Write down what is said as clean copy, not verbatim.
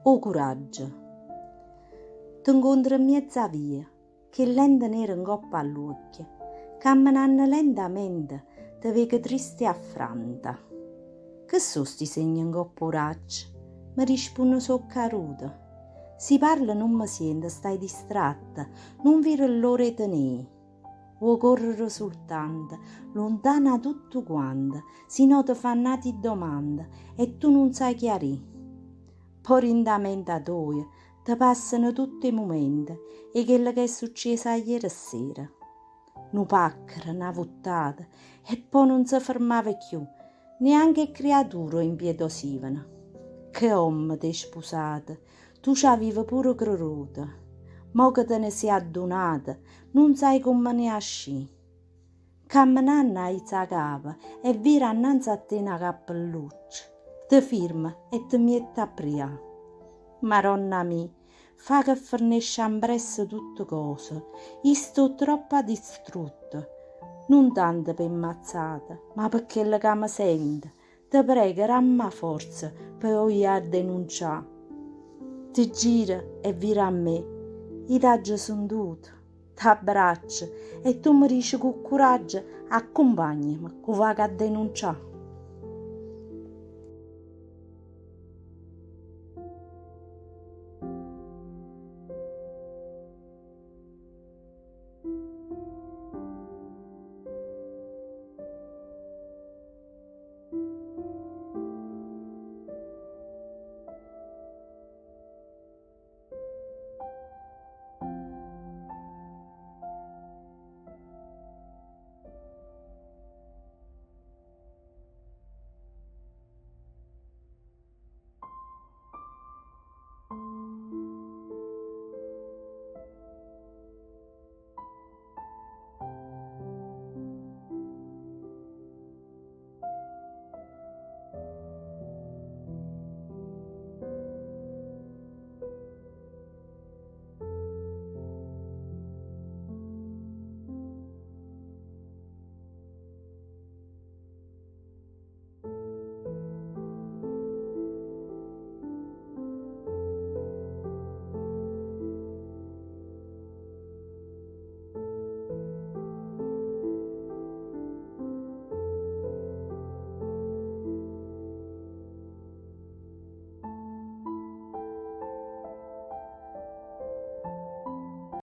O coraggio. Ti incontro in mezza via, che lente nera in coppa all'occhio, camminando lentamente, ti vedo triste e affranta. Che sono sti segni in coppa coraggio? Mi risponde soccaruta. Si parla non mi sento, stai distratta, non vedo l'ora di tenere. Vuoi correre soltanto, lontana tutto quanto, se no ti fanno domande e tu non sai chiarire. Poi in da mente tua ti passano tutti i momenti e quello che è successo ieri sera. Nu pacchero, una vuttata e poi non si fermava più, neanche creature impietosivano. Che uomo ti sposato, tu ci avevi pure creduto. Mo che te ne sei adunata, non sai come ne asci. Camminando alza capa e vira annanzi a te una cappelluccia. Ti firma e ti mette a pria. Maronna mia, fa che fornisce impresso tutte cose. Io sto troppo distrutta. Non tanto per ammazzata, ma perché la che mi sente. Ti prego, ramma forza per io a denunciare. Ti gira e vira a me. I taggi sono tutti. Ti abbraccio e tu mi dici con coraggio accompagnami, che vado a denunciare.